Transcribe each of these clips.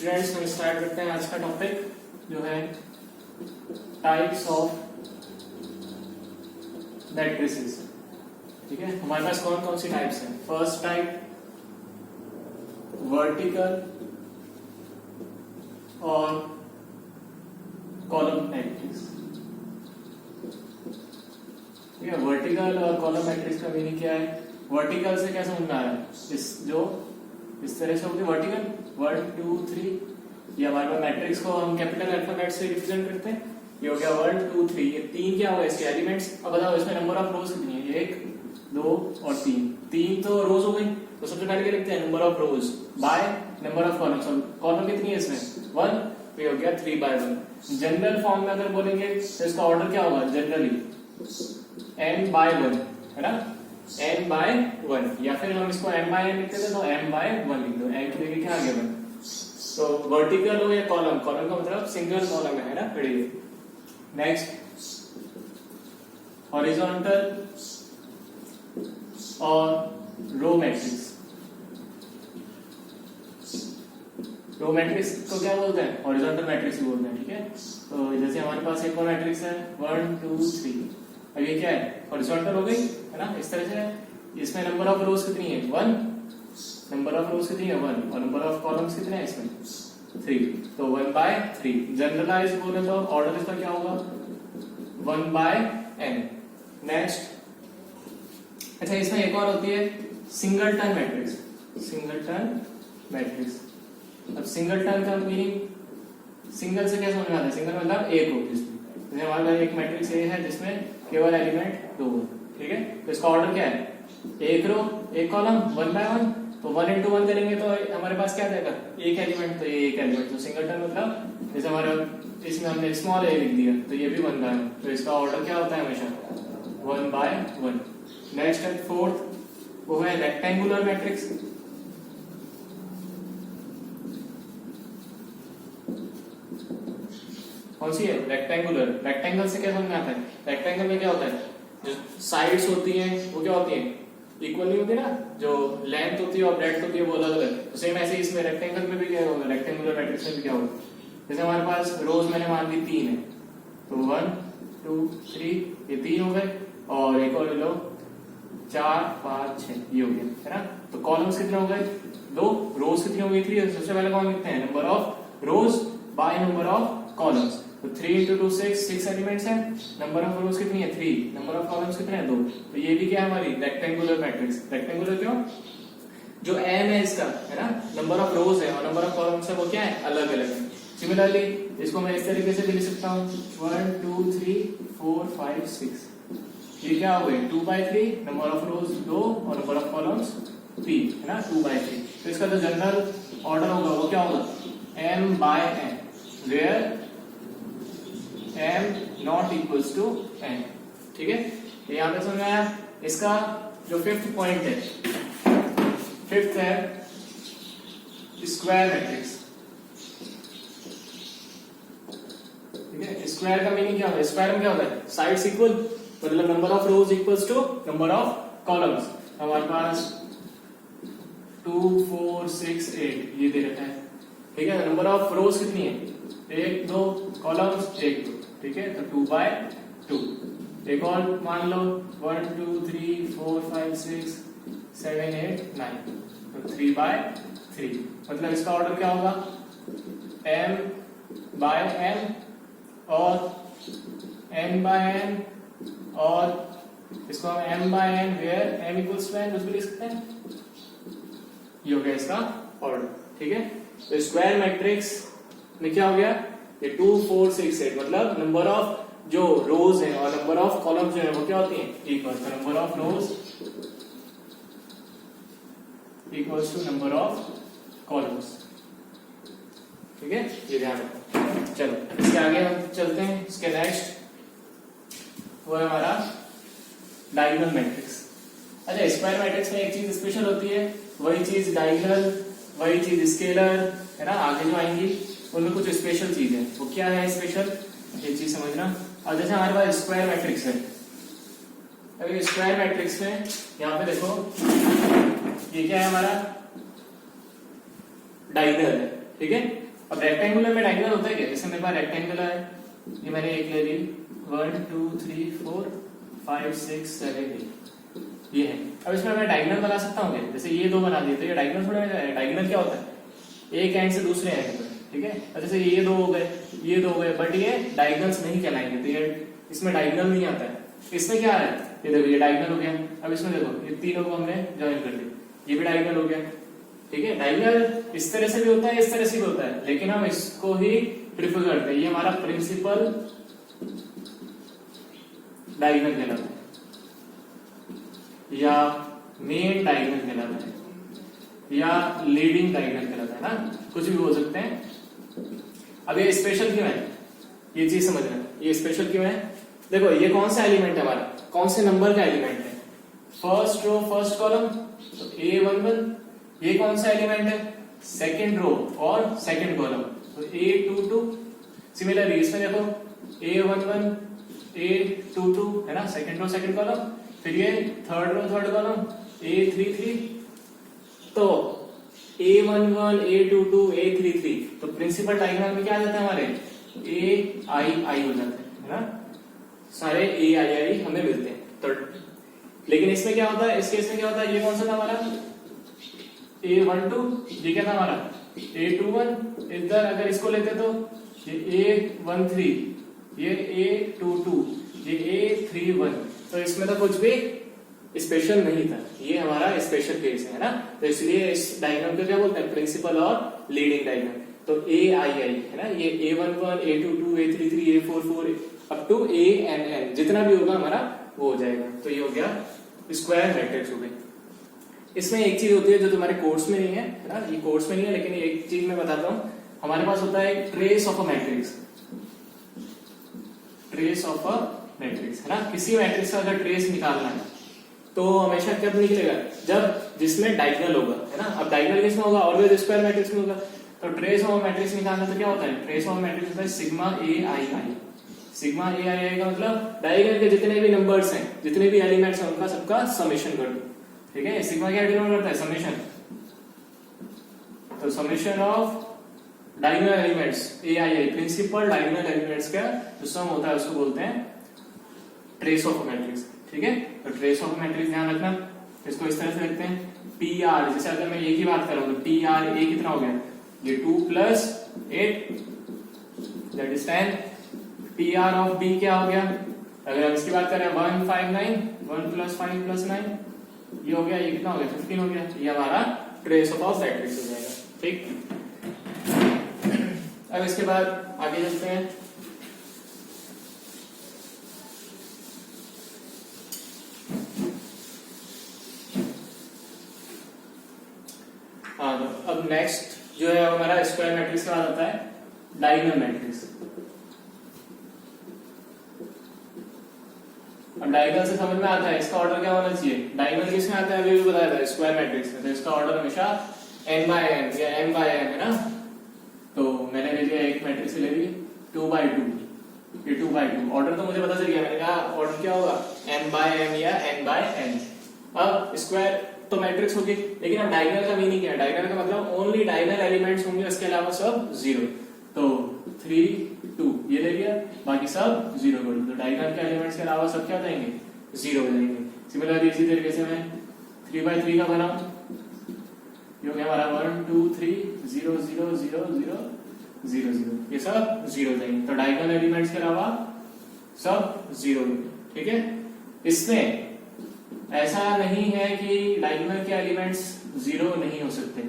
Students हम start करते हैं आज का टॉपिक जो है टाइप्स ऑफ मैट्रिसेस। ठीक है, हमारे पास कौन कौन सी टाइप्स हैं। फर्स्ट टाइप वर्टिकल और कॉलम मैट्रिक्स। ठीक है, वर्टिकल और कॉलम मैट्रिक्स का मीनिंग क्या है। वर्टिकल से क्या समझ में आ रहा है, इस तरह से होती है वर्टिकल 1 2 3। ये हमारे पास मैट्रिक्स को हम कैपिटल अल्फाबेट से रिप्रेजेंट करते हैं। ये हो गया 1 2 3, ये तीन क्या हुआ इसके एलिमेंट्स। अब बताओ इसमें नंबर ऑफ रोज कितनी है। 1 2 और 3, तीन तो रोज हो गई। तो सबसे पहले क्या लिखते हैं, number of rose by number of columns. Column कितनी है इसमें 1, तो ये हो गया 3 by 1। जनरल फॉर्म में अगर बोलेंगे तो इसका ऑर्डर क्या होगा, जनरली n by 1 है ना, n by 1। या फिर हम इसको m by n लिखते थे तो m by 1 लिख दो, n की जगह क्या आ गया 1। तो वर्टिकल हो या कॉलम, कॉलम का मतलब सिंगल कॉलम है ना, पढ़िए। नेक्स्ट हॉरिजॉन्टल और रो मैट्रिक्स। रो मैट्रिक्स को क्या बोलते हैं, हॉरिजॉन्टल मैट्रिक्स भी बोलते हैं। ठीक है, तो जैसे हमारे पास एक और मैट्रिक्स है 1 2 3। अब ये क्या है, हॉरिजॉन्टल हो गई है ना, इस तरह से। इसमें नंबर ऑफ रोज कितनी है 1, नंबर ऑफ रोज कितनी है 1, और नंबर ऑफ कॉलम्स कितने हैं इसमें 3, तो 1 by 3। जनरलाइज बोले तो ऑर्डर इसका क्या होगा 1 by n। नेक्स्ट, अच्छा इसमें एक और होती है सिंगलटन मैट्रिक्स। सिंगलटन मैट्रिक्स, अब सिंगलटन का मीनिंग सिंगल से क्या समझ में आता है, सिंगल मतलब एक हो। जैसे हमारे पास एक मैट्रिक्स ए है जिसमें केवल एलिमेंट 2 है। ठीक है, तो इसका ऑर्डर क्या है, एक रो एक कॉलम 1 by 1। तो 1 into 1 करेंगे तो हमारे पास क्या जाएगा, एक एलिमेंट, तो ये एक एलिमेंट। तो सिंगलटन मतलब जैसे हमारे इसमें हमने स्मॉल ए लिख दिया तो ये भी 1 by 1, तो इसका ऑर्डर क्या होता है हमेशा 1 by 1। नेक्स्ट है फोर्थ, वो है रेक्टेंगुलर मैट्रिक्स। कौन सी है, रेक्टेंगुलर। रेक्टेंगल से क्या समझ में आता है, रेक्टेंगल में क्या होता है, जो साइड्स होती हैं वो क्या होती हैं, इक्वल नहीं होती ना। जो लेंथ होती है और ब्रेड्थ होती है वो अलग अलग। तो सेम ऐसे इसमें रेक्टेंगल में भी क्या होगा, रेक्टेंगुलर मैट्रिक्स में भी क्या होगा। जैसे हमारे पास रोज मैंने मान ली 3 है, तो 1 2 3 ये 3 हो गए, और एक और ले लो 4 5 6 ये हो गया है ना। तो कॉलम्स कितने हो गए 2, रोज कितनी हो गई 3। सबसे पहले कौन लिखते हैं, number of rose by number of columns. तो 3 into 2 6 एलिमेंट्स हैं, नंबर ऑफ रोज कितनी है 3, नंबर ऑफ कॉलम्स कितने हैं 2। तो ये भी क्या है हमारी रेक्टेंगुलर मैट्रिक्स। रेक्टेंगुलर क्यों, जो m है इसका है ना, नंबर ऑफ रोज है और नंबर ऑफ कॉलम्स है वो क्या है, अलग अलग है। सिमिलरली इसको मैं इस तरीके से भी लिख सकता हूँ 1 2 3 4 5 6। ये क्या हो गए 2 by 3, नंबर ऑफ रोज 2 और नंबर ऑफ कॉलम्स 3 है ना, 2 by 3। तो इसका जो जनरल ऑर्डर होगा वो क्या होगा m by n, where m not equals to n। ठीक है, तो यहां पे समझ में आया। इसका जो फिफ्थ पॉइंट है, फिफ्थ है स्क्वायर मैट्रिक्स। ठीक है, स्क्वायर का मीनिंग क्या होता है, स्क्वायर में क्या होता है, साइड्स इक्वल, मतलब number of rows equals to number of columns. हमारे पास 2 4 6 8 ये दे रखा है। ठीक है, नंबर ऑफ रोज कितनी है 1 2, कॉलम्स 1 2। ठीक है, तो 2 by 2। एक और मान लो 1 2 3 4 5 6 7 8 9, तो 3 by 3। मतलब इसका ऑर्डर क्या होगा m by n और n by n, और इसको हम m by n where m equals to n कुछ भी लिख सकते हैं। ये हो गया इसका ऑर्डर। ठीक है, तो स्क्वायर मैट्रिक्स में क्या हो गया, ये 2 4 6 8, मतलब नंबर ऑफ जो रोज है और नंबर ऑफ कॉलम्स जो है वो क्या होती हैं इक्वल। तो number of rows equals to number of columns. ठीक है, ये ध्यान रखो। चलो इसके आगे हम चलते हैं। इसके नेक्स्ट वो है हमारा डायगोनल मैट्रिक्स। अच्छा, स्क्वायर मैट्रिक्स में एक चीज स्पेशल होती है, वही चीज डायगोनल, वही चीज स्केलर है ना, आगे जो आएंगी उनमें कुछ स्पेशल चीज है। वो क्या है स्पेशल, ये चीज समझना। और जैसे हमारे पास स्क्वायर मैट्रिक्स है, अगर स्क्वायर मैट्रिक्स में यहाँ पे देखो ये क्या है हमारा डायगोनल है। ठीक है, अब रेक्टेंगुलर में डायगोनल होता है क्या? जैसे मेरे पास रेक्टेंगल है, ये मैंने एक ले ली, 1 2 3 4 5 6 7 8 ये है। अब इसमें मैं डायगोनल बना सकता हूँ क्या? जैसे ये दो बना दिए तो ये डायगोनल थोड़ा है। डायगोनल क्या होता है? एक एंड से दूसरे एंड पर, ठीक है। अब जैसे ये दो हो गए, ये दो हो गए, बट ये डायगोनल्स नहीं कहलाएंगे, तो ये इसमें डायगोनल नहीं आता है। इसमें क्या है? ये देखो, ये डायगोनल हो गया। अब इसमें देखो, ये तीनों को हमने ज्वाइन कर दिया, ये भी डायगोनल हो गया, ठीक है। डायगोनल इस तरह से भी होता है, इस तरह से भी होता है, लेकिन हम इसको ही प्रिफर करते हैं। ये हमारा प्रिंसिपल डायगोनल कहलाता है या मेन डायगोनल कहलाता है या लीडिंग डायगोनल कहलाता है ना, कुछ भी बोल सकते हैं। अब ये स्पेशल क्यों है, ये चीज समझना। ये स्पेशल क्यों है? देखो, ये कौन सा एलिमेंट है हमारा, कौन से नंबर का एलिमेंट है? फर्स्ट रो फर्स्ट कॉलम, तो A11। ये कौन सा एलिमेंट है? सेकंड रो और सेकंड कॉलम, तो A22। सिमिलरली इसमें देखो, A11 A22 है ना, सेकंड रो सेकंड कॉलम। फिर ये third row third column, A33। तो A11 A22 A33, तो प्रिंसिपल डायगोनल में क्या आ जाता है हमारे? AII हो जाते हैं, है ना, सारे AII हमें मिलते हैं। तो लेकिन इसमें क्या होता है, इस केस में क्या होता है? ये कौन सा था हमारा? A12। ये क्या था हमारा? A21। इधर अगर इसको लेते तो ये A13, ये A22, ये A31। तो इसमें तो कुछ भी स्पेशल नहीं था, ये हमारा स्पेशल केस है ना। तो इसलिए इस डायग्राम को क्या बोलते हैं? प्रिंसिपल और लीडिंग डायग्राम। तो AII है ना, ये A11 A22 A33 A44 up to ANN, जितना भी होगा हमारा वो हो जाएगा। तो ये हो गया स्क्वायर मैट्रिक्स हो गई। इसमें एक चीज होती है जो तुम्हारे कोर्स में नहीं है ना, ये कोर्स में नहीं है, लेकिन एक चीज मैं बताता हूँ। हमारे पास होता है trace of a matrix, trace of a matrix है ना। किसी मैट्रिक्स का अगर ट्रेस निकालना है तो हमेशा कब निकलेगा? जब जिसमें डायगोनल होगा, है ना। अब डायगोनल किसमें होगा? ऑलवेज स्क्वायर मैट्रिक्स में होगा। तो ट्रेस ऑफ मैट्रिक्स निकालना तो क्या होता है? ट्रेस ऑफ मैट्रिक्स होता है सिग्मा AII। सिग्मा AII का मतलब डायगोनल के जितने भी नंबर्स हैं, जितने भी एलिमेंट्स हैं, उनका सबका समेशन कर दो, ठीक है। सिग्मा क्या डिनोट करता है? समेशन। तो summation of diagonal elements AII, principal diagonal elements का जो सम होता है उसको बोलते हैं ट्रेस ऑफ मैट्रिक्स, ठीक है। तो ट्रेस ऑफ मैट्रिक्स ध्यान रखना, इसको इस तरह से लिखते हैं PR। जैसे अगर मैं ये की बात कर रहा हूं तो TRA कितना हो गया? ये 2 + 8 that is 10। PR of B क्या हो गया? अगर हम इसकी बात करें 159, 1 + 5 + 9 ये हो गया, ये कितना हो गया? 15 हो गया। ये हमारा ट्रेस ऑफ मैट्रिक्स हो जाएगा, ठीक। अब इसके बाद आगे चलते हैं। हाँ, तो अब नेक्स्ट जो है हमारा स्क्वायर मैट्रिक्स का आता है डायगोनल मैट्रिक्स। अब डायगोनल से समझ में आता है इसका ऑर्डर क्या होना चाहिए। डायगोनल किसमें आता है अभी भी बताया था, स्क्वायर मैट्रिक्स में। तो इसका ऑर्डर हमेशा n/n या m/n है ना। तो मैंने ले लिया एक मैट्रिक्स ले ली 2/2, ये 2/2 ऑर्डर तो मुझे पता चल गया। मैंने कहा ऑर्डर क्या होगा? m/m या n/n। अब स्क्वायर तो मैट्रिक्स होगी, लेकिन अब डायगोनल का मीनिंग क्या है? डायगोनल का मतलब ओनली डायगोनल एलिमेंट्स होंगे, उसके अलावा सब 0। तो 3 2 ये ले लिया, बाकी सब 0 कर दो। तो डायगोनल के एलिमेंट्स के अलावा सब क्या हो जाएंगे? 0 हो जाएंगे। सिमिलरली इसी तरीके से मैं 3/3 का बनाऊं, ये हो गया हमारा 1 2 3 0 0 0 0 0 0, ये सब 0 हो जाएंगे। तो डायगोनल एलिमेंट्स के अलावा सब 0, ठीक है। इसमें ऐसा नहीं है कि डायगोनल के एलिमेंट्स 0 नहीं हो सकते,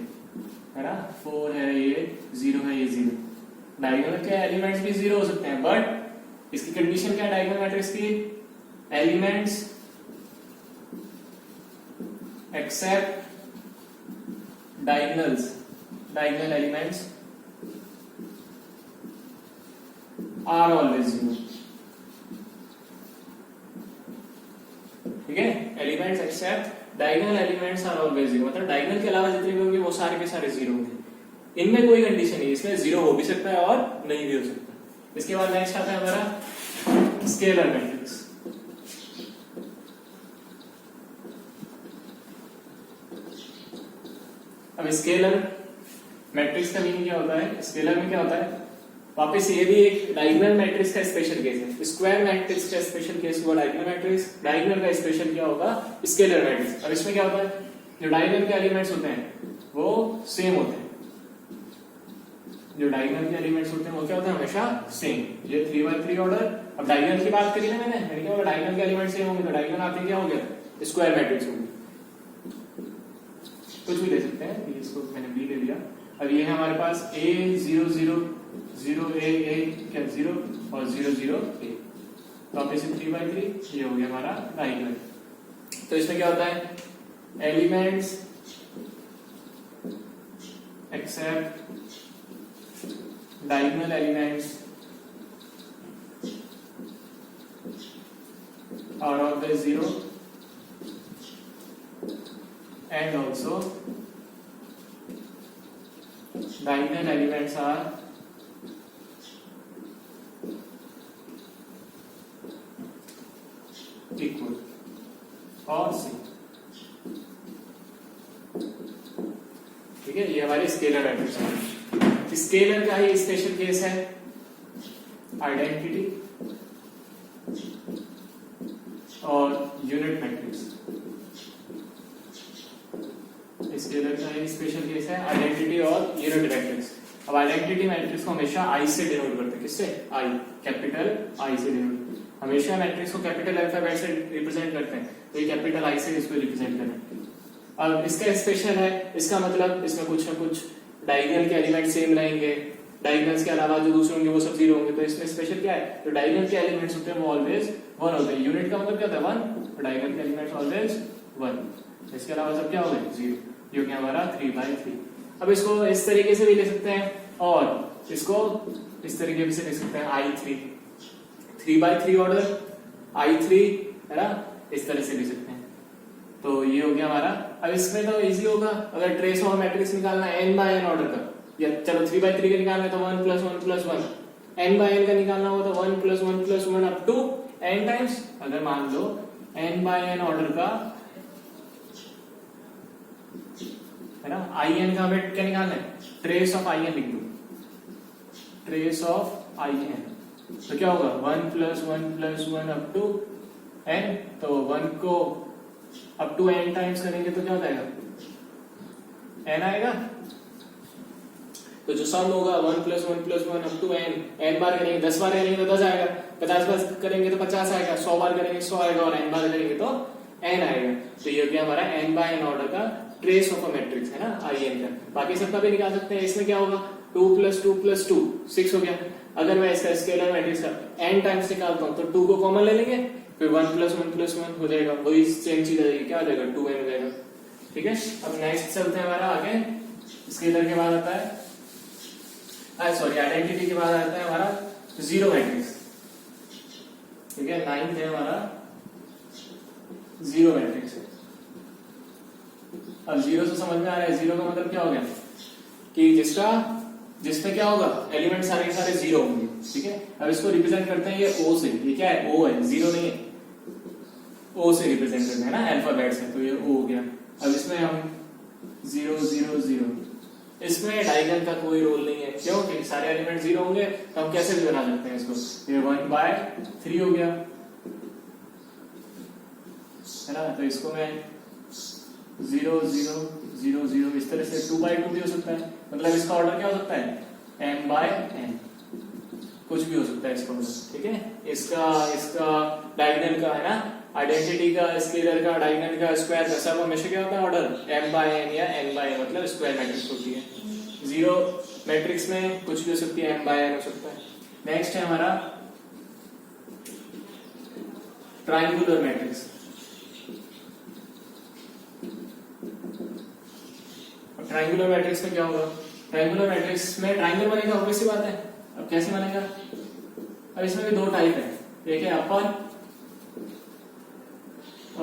है ना। 4 है, ये 0 है, ये 0। डायगोनल के एलिमेंट्स भी 0 हो सकते हैं, बट इसकी कंडीशन क्या है डायगोनल मैट्रिक्स की? Elements except diagonals, diagonal elements are always 0, ठीक है। Elements except diagonal elements are always 0, मतलब डायगोनल के अलावा जितने भी होंगे वो सारे के सारे 0 होंगे। इनमें कोई कंडीशन नहीं, इसमें 0 हो भी सकता है और नहीं भी हो सकता। इसके बाद नेक्स्ट आता है हमारा स्केलर मैट्रिक्स। अब स्केलर मैट्रिक्स का मीनिंग क्या होता है, स्केलर में क्या होता है, वापस ये भी एक डायगोनल मैट्रिक्स का स्पेशल केस है। स्क्वायर मैट्रिक्स का स्पेशल केस हुआ डायगोनल मैट्रिक्स, डायगोनल का स्पेशल क्या होगा, स्केलर मैट्रिक्स। अब इसमें क्या होता है, जो डायगोनल के एलिमेंट्स होते हैं वो सेम होते हैं, जो डायगोनल के एलिमेंट्स होते हैं वो क्या होते हैं, हमेशा सेम। ये 3x3 ऑर्डर। अब डायगोनल की बात करी ना मैंने क्या होगा, डायगोनल के एलिमेंट्स सेम होंगे तो डायगोनल आते क्या हो गया, स्क्वायर मैट्रिक्स होगी। कुछ भी ले सकते हैं, इसको मैंने बी ले लिया। अब ये है हमारे पास a 0 0 0 a क्या 0 और 0 0 a, तो आप इसे 3x3 ये हो गया हमारा डायगोनल। तो इसमें क्या होता है, elements except diagonal elements out of the 0 and also diagonal elements are equal or same। ठीक है, ये हमारी स्केलर मैट्रिक्स है। स्केलर का ही स्पेशल केस है आइडेंटिटी और यूनिट मैट्रिक्स। स्केलर का ही स्पेशल केस है आइडेंटिटी और यूनिट मैट्रिक्स। अब आइडेंटिटी मैट्रिक्स को हमेशा आई से डिनोट करते हैं, किससे, आई, कैपिटल आई से डिनोट। हमेशा मैट्रिक्स को कैपिटल अल्फाबेट से रिप्रेजेंट करते हैं, तो ये कैपिटल आई से इसको रिप्रेजेंट करें। अब इसका स्पेशल है, इसका मतलब इसमें कुछ ना कुछ डायगोनल के एलिमेंट सेम रहेंगे, डायगोनल्स के अलावा जो दूसरे होंगे वो सब जीरो होंगे। तो इसमें स्पेशल क्या है, जो डायगोनल के एलिमेंट्स होते हैं वो ऑलवेज वन होते हैं। यूनिट का मतलब क्या होता है, वन, डायगोनल के एलिमेंट्स ऑलवेज वन, इसके अलावा सब क्या हो गए, जीरो, जो कि हमारा 3x3। अब इसको इस तरीके से भी ले सकते हैं और इसको इस तरीके से लिख सकते हैं i3, 3x3 ऑर्डर i3 है ना, इस तरह से लिख सकते हैं। तो ये हो गया हमारा। अब इसमें तो इजी होगा, अगर ट्रेस ऑफ मैट्रिक्स निकालना है n बाय n ऑर्डर का, या चलो 3x3 का निकालना है तो 1 + 1 + 1, n बाय n का निकालना हो तो 1 + 1 + 1 अप टू n टाइम्स। अगर मान लो n बाय n ऑर्डर का है ना, in का हमें क्या निकालना है, ट्रेस ऑफ in लिख दो, ट्रेस ऑफ in, तो क्या होगा 1 + 1 + 1 अप टू n, तो 1 को अप टू n टाइम्स करेंगे तो क्या हो जाएगा, n आएगा। तो जो सम होगा 1 + 1 + 1 अप टू n बार करेंगे 10 बार करेंगे तो 10 आएगा, 50 बार करेंगे तो 50 आएगा, 100 बार करेंगे 100 आएगा, और n बार करेंगे तो n आएगा। तो ये हो गया हमारा n बाय n ऑर्डर का ट्रेस ऑफ अ मैट्रिक्स है ना, in का। बाकी सबका भी निकाल सकते हैं। इसमें क्या होगा, 2 + 2 + 2 6 हो गया। अगर मैं इसका स्केलर मैट्रिक्स का n टाइम्स निकालता हूं तो 2 को कॉमन ले लेंगे, फिर 1 + 1 + 1 हो जाएगा, वही सेम चीज आ जाएगी, क्या हो जाएगा, 2n हो जाएगा। ठीक है, अब नेक्स्ट चलते हैं हमारा आगे। स्केलर के बाद आता है सॉरी आइडेंटिटी के बाद आता है हमारा जीरो मैट्रिक्स। ठीक है, 9th है हमारा जीरो मैट्रिक्स। अब जीरो से समझ में आ रहा है, जीरो का मतलब क्या हो गया कि जिसमें क्या होगा, एलिमेंट सारे के सारे जीरो होंगे। ठीक है, अब इसको रिप्रेजेंट करते हैं ये ओ से, ये क्या है, ओ है, जीरो नहीं है, ओ से रिप्रेजेंट करते हैं ना अल्फाबेट से, तो ये ओ हो गया। अब इसमें हम 0 0 0, इसमें डायगोनल का कोई रोल नहीं है, क्योंकि सारे एलिमेंट जीरो होंगे, तो हम कैसे भी बना सकते हैं इसको, ये 1/3 हो गया है ना। तो इसको मैं 0 0 0 0 इस तरह से 2/2 भी हो सकता है, मतलब इसका ऑर्डर क्या हो सकता है, m/n, कुछ भी हो सकता है इसका ऑर्डर। ठीक है, इसका डायगोनल का है ना, आइडेंटिटी का, स्केलर का, डायगोनल का, स्क्वायर का, सब हमेशा क्या होता है ऑर्डर, m/n या n/n, मतलब स्क्वायर मैट्रिक्स होती है। जीरो मैट्रिक्स में कुछ भी हो सकती है, m/n हो सकता है। नेक्स्ट है हमारा ट्रायंगुलर मैट्रिक्स। ट्रायंगुलर मैट्रिक्स में क्या होगा, ट्रायंगुलर मैट्रिक्स में ट्रायंगल बनेगा, ऑब्वियस सी बात है। अब कैसे बनेगा, अब इसमें भी दो टाइप है, एक है अपर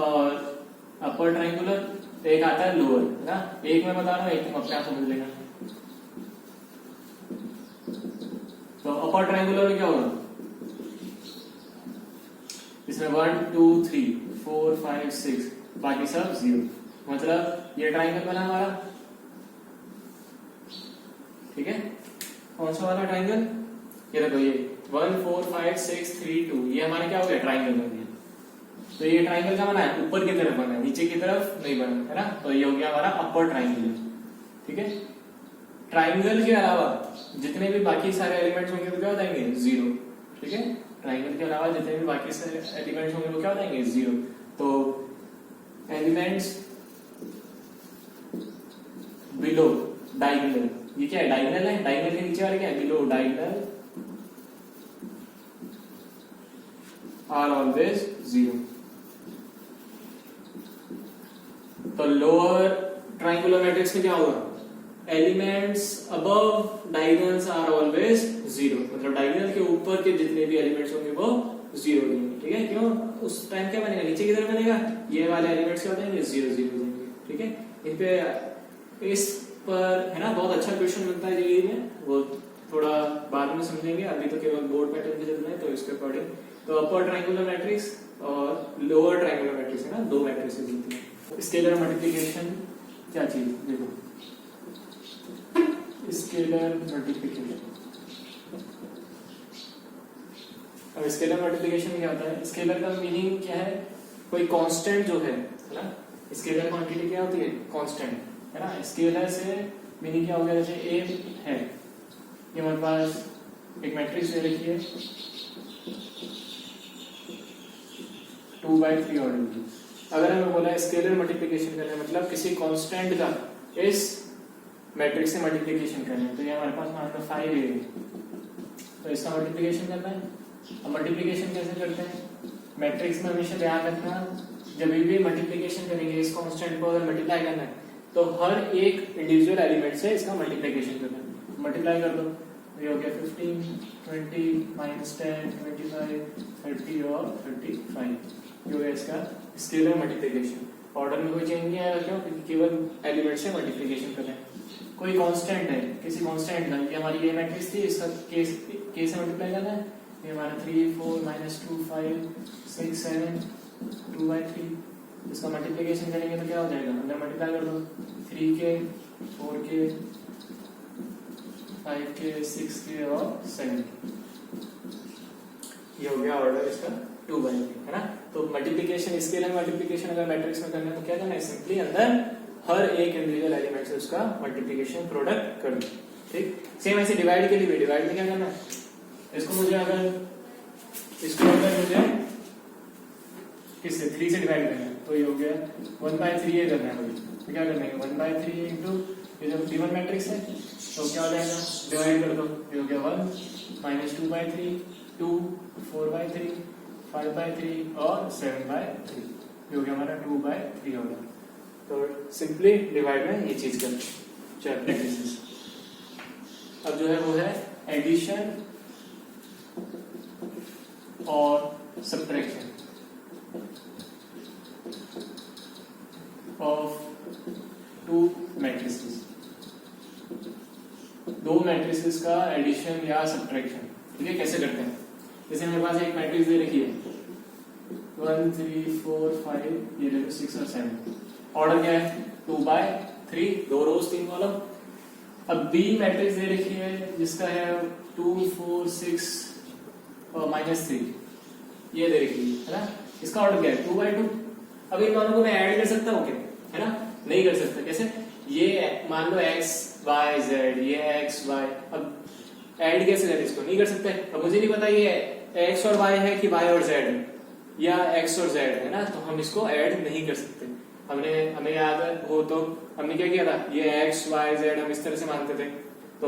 और अपर ट्रायंगुलर, एक आता है लोअर है ना। एक मैं बता रहा हूं, एक तुम अपने आप समझ लेना। तो अपर ट्रायंगुलर में क्या होगा, इसमें 1 2 3 4 5 6 बाकी सब 0, मतलब ये ट्रायंगल बना हमारा, ठीक है, कौन सा वाला ट्राइंगल, ये देखो ये 1 4 5 6 3 2, ये हमारा क्या हो गया, ट्राइंगल बन गया। तो ये ट्राइंगल का बना है, ऊपर की तरफ बना है, नीचे की तरफ नहीं बना है ना, तो ये हो गया हमारा अपर ट्राइंगल। ठीक है, ट्राइंगल के अलावा जितने भी बाकी सारे एलिमेंट्स होंगे वो क्या हो जाएंगे, जीरो। ठीक है, ट्राइंगल के अलावा जितने भी बाकी सारे एलिमेंट्स होंगे वो क्या हो जाएंगे, जीरो। तो एलिमेंट्स बिलो डायगोनल, ये क्या है, डायगोनल है, डायगोनल के नीचे वाले क्या है, below diagonal are always zero. तो लोअर ट्राइंगुलर मैट्रिक्स में क्या होगा, elements above diagonals are always zero, मतलब डायगोनल के ऊपर के जितने भी एलिमेंट्स होंगे वो जीरो होंगे। ठीक है, क्यों, उस टाइम क्या बनेगा, नीचे की तरफ बनेगा, ये वाले एलिमेंट्स क्या हो जाएंगे, जीरो जीरो हो जाएंगे। ठीक है, इन पे इस पर है ना बहुत अच्छा क्वेश्चन मिलता है जेईई में, वो थोड़ा बाद में समझेंगे, अभी तो केवल बोर्ड पैटर्न के चल रहे हैं, तो इसके अकॉर्डिंग तो अपर ट्राइंगुलर मैट्रिक्स और लोअर ट्राइंगुलर मैट्रिक्स है ना, दो मैट्रिसेस होती हैं। स्केलर मल्टीप्लिकेशन क्या चीज, देखो स्केलर मल्टीप्लिकेशन। अब स्केलर मल्टीप्लिकेशन क्या होता है, स्केलर का मीनिंग क्या है, कोई कांस्टेंट जो है ना, स्केलर क्वांटिटी क्या होती है, कांस्टेंट है ना। स्केलर से मीनिंग क्या हो गया, जैसे ए है, ये हमारे पास एक मैट्रिक्स दे रखी है 2/3 ऑर्डर की। अगर हमें बोला स्केलर मल्टीप्लिकेशन करना है, मतलब किसी कांस्टेंट का इस मैट्रिक्स से मल्टीप्लिकेशन करना है, तो ये हमारे पास मान लो 5 है, तो इसका मल्टीप्लिकेशन करना है। अब मल्टीप्लिकेशन कैसे करते हैं, मैट्रिक्स में हमेशा ध्यान रखना, जब भी मल्टीप्लिकेशन करेंगे इस कांस्टेंट को अगर मल्टीप्लाई करना है तो हर एक इंडिविजुअल एलिमेंट से इसका मल्टीप्लिकेशन करना है। मल्टीप्लाई कर दो, ये हो गया 15 20 -10 25 30 और 35, ये हो गया इसका स्केलर मल्टीप्लिकेशन। ऑर्डर में कोई चेंज नहीं आएगा, क्यों, क्योंकि केवल एलिमेंट से मल्टीप्लिकेशन कर रहे हैं। कोई कांस्टेंट है, किसी कांस्टेंट का, ये हमारी ये मैट्रिक्स थी, इसका के से मल्टीप्लाई करना है, ये हमारा 3 4 -2 5 6 7 2/3, इसका मल्टीप्लिकेशन करेंगे तो क्या हो जाएगा, अंदर मल्टीप्लाई कर दो, 3 के 4 के 5 के 6 के और 7, ये हो गया ऑर्डर इसका 2/3 है ना। तो मल्टीप्लिकेशन, स्केलर मल्टीप्लिकेशन अगर मैट्रिक्स में करना है तो क्या करना है, सिंपली अंदर हर एक इंडिविजुअल एलिमेंट से उसका मल्टीप्लिकेशन प्रोडक्ट कर दो। ठीक, सेम ऐसे डिवाइड के लिए भी, डिवाइड में क्या करना है, इसको मुझे किससे 3 से डिवाइड करना है, तो ये हो गया 1/3 ये करना है मुझे, तो क्या करना है 1/3 इंटू ये जो गिवन मैट्रिक्स है, तो क्या हो जाएगा, डिवाइड कर दो, ये हो गया 1 -2/3 2 4/3 5/3 और 7/3, ये हो गया हमारा 2/3 होगा। तो सिंपली डिवाइड में ये चीज करते हैं। चलो प्रैक्टिस, अब जो है वो है एडिशन और सब्ट्रैक्शन ऑफ टू मैट्रिसेस, दो मैट्रिसेस का एडिशन या सब्ट्रैक्शन। ठीक है, कैसे करते हैं, जैसे मेरे पास एक मैट्रिक्स दे रखी है 1 3 4 5, ये देखो 6 और 7, ऑर्डर क्या है 2/3, 2 रोज 3 कॉलम। अब बी मैट्रिक्स दे रखी है जिसका है 2 4 6 और -3, ये दे रखी है ना, इसका ऑर्डर क्या है 2/2। अब इन दोनों को मैं ऐड कर सकता हूँ क्या, है ना, नहीं कर सकता। कैसे, ये मान लो x y z, ये x y, अब ऐड कैसे करें इसको, नहीं कर सकते। अब मुझे नहीं पता ये x और y है कि y और z है या x और z है ना, तो हम इसको ऐड नहीं कर सकते। हमें याद हो तो हमने क्या किया था, ये x y z हम इस तरह से मानते थे, तो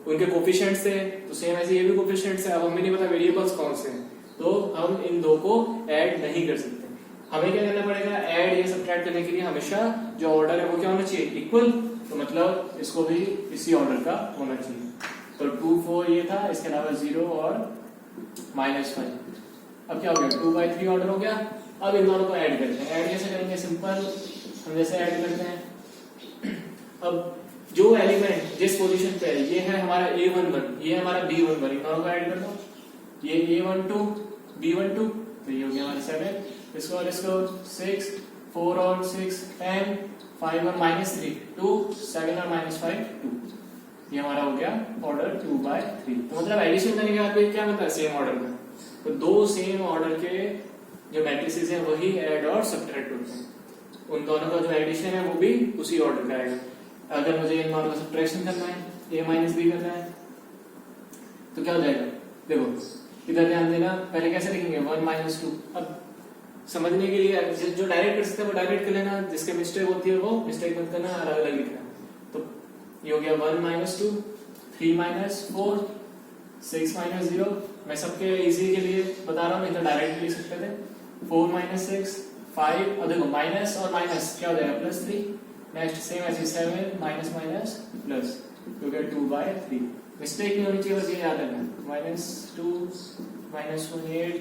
उनके कोफिशिएंट्स थे, तो सेम ऐसे ये भी कोफिशिएंट्स है। अब हमें नहीं पता वेरिएबल्स कौन से हैं, तो हम इन दो को ऐड नहीं कर सकते। हमें क्या करना पड़ेगा, ऐड या सब्ट्रैक्ट करने के लिए हमेशा जो ऑर्डर है वो क्या होना चाहिए, इक्वल, तो मतलब इसको भी इसी ऑर्डर का होना चाहिए। तो 2 4 ये था, इसके अलावा 0 और -5, अब क्या हो गया 2/3 ऑर्डर हो गया। अब इन दोनों को ऐड करते हैं, ऐड कैसे करेंगे, सिंपल, हम जैसे ऐड करते हैं, अब जो एलिमेंट जिस पोजीशन पे है, ये है हमारा A11, ये है हमारा B11, इन दोनों को ऐड कर दो, ये A12 B12, तो ये हो गया हमारा 7, इसको और इसको 6 4 और 6 10 5 और -3 2 7 और -5 2, ये हमारा हो गया ऑर्डर 2/3। तो मतलब एडिशन करने के बाद क्या मतलब है, सेम ऑर्डर का। तो दो सेम ऑर्डर के जो मैट्रिसेस हैं वही ऐड और सब्ट्रैक्ट होते हैं, उन दोनों का जो एडिशन है वो भी उसी ऑर्डर का आएगा। अगर मुझे इन दोनों का सब्ट्रैक्शन करना है, a माइनस बी करना है, तो क्या हो जाएगा, देखो इधर ध्यान देना, पहले कैसे लिखेंगे 1 माइनस 2। अब समझने के लिए जो डायरेक्ट कर सकते हैं वो डायरेक्ट कर लेना, जिसके मिस्टेक होती है वो मिस्टेक मत करना, अलग अलग लिखना। तो ये हो गया 1 माइनस 2, 3 माइनस 4, 6 माइनस 0। मैं सबके इजी के लिए बता रहा हूँ, नहीं तो डायरेक्ट लिख सकते थे। 4 माइनस 6, 5, और देखो माइनस और माइनस क्या हो जाएगा, +3। नेक्स्ट सेम ऐसे 7 माइनस माइनस प्लस, तो गया 2/3। मिस्टेक नहीं होनी चाहिए, बस ये याद रखना, -2 -1 8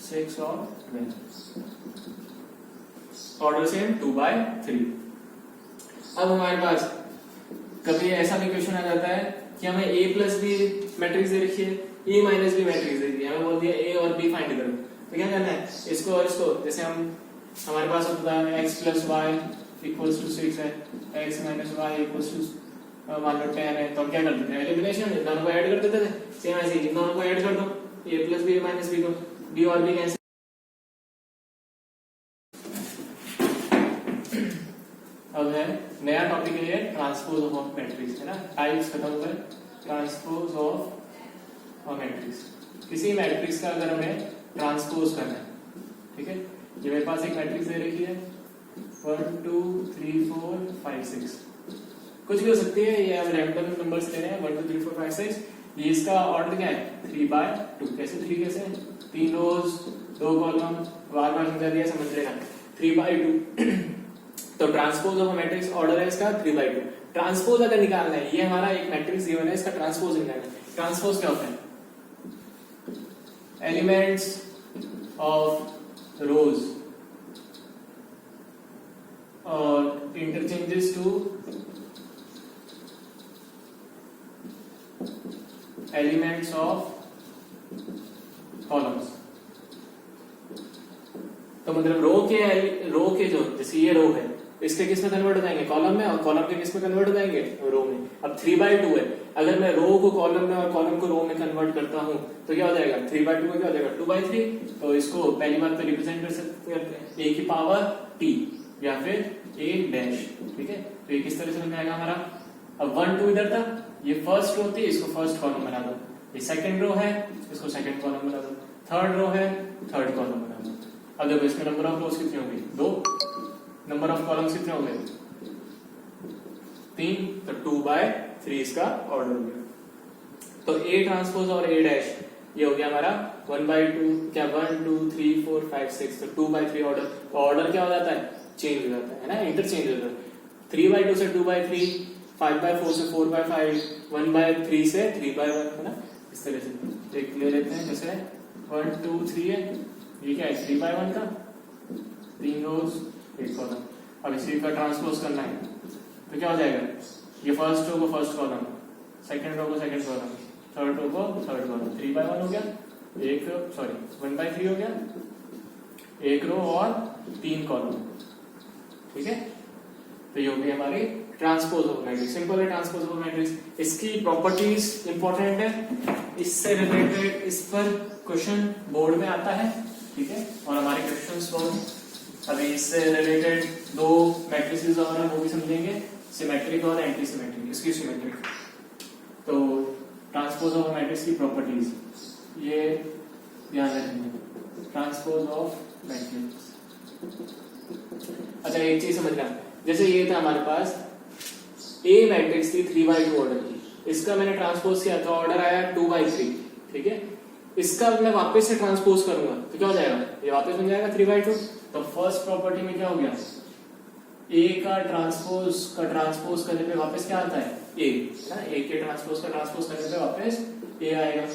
6 और 12, ऑर्डर सेम 2/3। अब हमारे पास कभी ऐसा भी क्वेश्चन आ जाता है कि हमें a प्लस बी मैट्रिक्स दे रखी है, a माइनस बी मैट्रिक्स दे दी है, हमें बोल दिया a और b फाइंड करो। तो क्या करना है, इसको और इसको, जैसे हमारे पास होता है x plus Y equals to 6 है, x minus Y equals to मान लो 10 है, तो हम क्या करते थे, एलिमिनेशन, इन दोनों को ऐड कर देते थे। सेम ऐसे ही इन दोनों को ऐड कर दो, a plus B minus B को, b और b कैंसिल। अब है नया टॉपिक है ट्रांसपोज ऑफ मैट्रिक्स, है ना, टाइप्स खत्म हुए, ट्रांसपोज ऑफ मैट्रिक्स। किसी मैट्रिक्स का अगर हमें ट्रांसपोज करना है, ठीक है, ये मेरे पास एक मैट्रिक्स दे रखी है 1 2 3 4 5 6, कुछ भी हो सकती है, ये हम रैंडम नंबर्स ले रहे हैं 1 2 3 4 5 6। ये इसका ऑर्डर क्या है, 3/2। कैसे 3, कैसे 3 रोज 2 कॉलम, बार बार समझा दिया, समझ लेना 3/2। तो ट्रांसपोज ऑफ मैट्रिक्स ऑर्डर है इसका 3/2। ट्रांसपोज अगर निकालना है, ये हमारा एक मैट्रिक्स गिवन है, इसका ट्रांसपोज निकालना है। ट्रांसपोज क्या होता है, एलिमेंट्स ऑफ रोज और interchanges two elements of columns. तो मतलब रो के जो, जैसे ये रो है, इसके किस में कन्वर्ट हो जाएंगे, कॉलम में, और कॉलम के किस में कन्वर्ट हो जाएंगे, रो में। अब 3/2 है, अगर मैं रो को कॉलम में और कॉलम को रो में कन्वर्ट करता हूं तो क्या हो जाएगा, 3/2 का क्या हो जाएगा 2/3। तो इसको पहली बात तो रिप्रेजेंट कर सकते हैं a की पावर t या फिर a डैश, ठीक है। तो ये किस तरह से बन जाएगा हमारा, अब 1 2 इधर था, ये फर्स्ट रो होती है, इसको फर्स्ट कॉलम बना दो, ये सेकंड रो है, इसको सेकंड कॉलम बना दो, थर्ड रो है, थर्ड कॉलम बना दो। अब देखो इसमें नंबर ऑफ रोज कितने होंगे, 2, नंबर ऑफ कॉलम्स कितने हो गए, 3, तो 2/3 इसका ऑर्डर हो गया। तो a ट्रांसपोज और a डैश ये हो गया हमारा 1/2, क्या 1 2 3 4 5 6, तो 2/3 ऑर्डर। तो ऑर्डर क्या हो जाता है, चेंज हो जाता है ना, इंटरचेंज हो जाता है। 3/2 से 2/3, 5/4 से 4/5, 1/3 से 3/1, है ना, इस तरह से एक ले लेते हैं, जैसे 1 2 3 है, ये क्या है 3/1 का, 3 रोज 1 कॉलम। अब इसी का ट्रांसपोज करना है तो क्या हो जाएगा, ये फर्स्ट रो को फर्स्ट कॉलम, सेकंड रो को सेकंड कॉलम, थर्ड रो को थर्ड कॉलम, 3/1 हो गया, 1/3 हो गया, 1 रो और 3 कॉलम, ठीक है। तो ये हो गई हमारी ट्रांसपोज ऑफ मैट्रिक्स, सिंपल है ट्रांसपोज ऑफ मैट्रिक्स। इसकी प्रॉपर्टीज इंपॉर्टेंट है, इससे रिलेटेड इस पर क्वेश्चन बोर्ड में आता है, ठीक है। और हमारे क्वेश्चंस बहुत, अभी इससे रिलेटेड 2 मैट्रिसेस और हैं वो भी समझेंगे, सिमेट्रिक और एंटी सिमेट्रिक, इसकी सिमेट्रिक। तो ट्रांसपोज ऑफ मैट्रिक्स की प्रॉपर्टीज ये ध्यान रखेंगे, ट्रांसपोज ऑफ मैट्रिक्स। अच्छा एक चीज समझना, जैसे ये था हमारे पास ए मैट्रिक्स थी 3/2 ऑर्डर की, इसका मैंने ट्रांसपोज किया तो ऑर्डर आया 2/3, ठीक है। इसका मैं वापस से ट्रांसपोज करूंगा तो क्या हो जाएगा, ये वापस बन जाएगा 3/2। तो फर्स्ट प्रॉपर्टी में क्या हो गया, ए का ट्रांसपोज करने पे वापस क्या आता है, ए, है ना, ए के ट्रांसपोज का ट्रांसपोज करने पे वापस ए आएगा।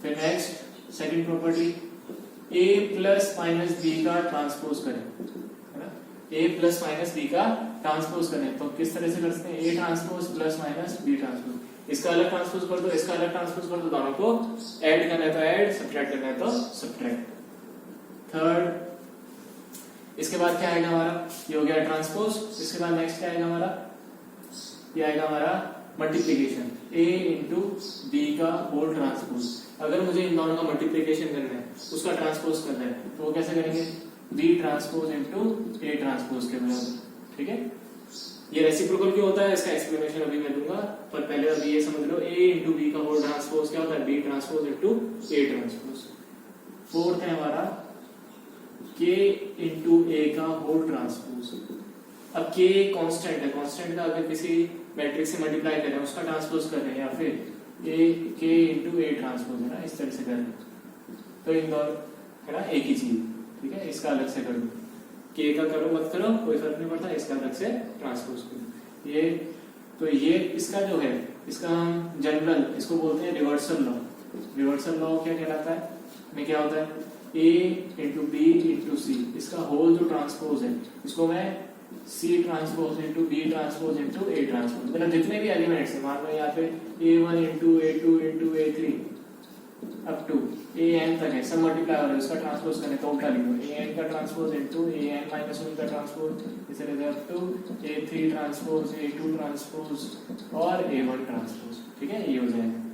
फिर next second property, A plus minus B का ट्रांसपोज करें, है ना, ए प्लस माइनस बी का ट्रांसपोज करें तो किस तरह से कर सकते हैं, A transpose plus minus B transpose, इसका अलग ट्रांसपोज कर दो, इसका अलग ट्रांसपोज कर दो, दोनों को ऐड करना है तो ऐड, सब्ट्रैक्ट करना है तो सब्ट्रैक्ट। थर्ड, इसके बाद क्या आएगा हमारा, ये हो गया ट्रांसपोज, इसके बाद नेक्स्ट क्या आएगा हमारा ये आएगा हमारा मल्टीप्लीकेशन a इंटू बी का होल ट्रांसपोज। अगर मुझे इन दोनों का मल्टीप्लीकेशन करना है, उसका ट्रांसपोज करना है, तो वो कैसे करेंगे, b transpose into a transpose के बराबर। ठीक है, ये रेसिप्रोकल क्यों होता है इसका एक्सप्लेनेशन अभी मैं दूंगा, पर पहले अभी ये समझ लो a इंटू बी का होल ट्रांसपोज क्या होता है, b transpose into a transpose. Fourth है हमारा k इंटू a का होल ट्रांसपोज। अब k कांस्टेंट है, कांस्टेंट का अगर किसी मैट्रिक्स से मल्टीप्लाई कर रहे हैं, उसका ट्रांसपोज कर रहे हैं, या फिर a k into a transpose है ना, इस तरह से कर रहे हैं, तो इन दोनों है ना एक ही चीज। ठीक है, इसका अलग से कर दो, k का करो मत करो कोई फर्क नहीं पड़ता, इसका अलग से ट्रांसपोज करो। ये तो ये इसका जो है, इसका हम जनरल इसको बोलते हैं रिवर्सल लॉ। रिवर्सल लॉ क्या कहलाता है, में क्या होता है, a into B into C, इसका होल जो ट्रांसपोज है इसको मैं c transpose into B transpose into a transpose, मतलब जितने भी एलिमेंट्स हैं, मान लो यहाँ पे a1 into a2 into a3 up to an तक है, सब मल्टीप्लाई हो रहा है, उसका ट्रांसपोज करने तो उल्टा लिखो, an का ट्रांसपोज इंटू an माइनस 1 का ट्रांसपोज, इसे लेते हैं up to a3 transpose, a2 transpose और a1 ट्रांसपोज। ठीक है, ये हो जाएगा।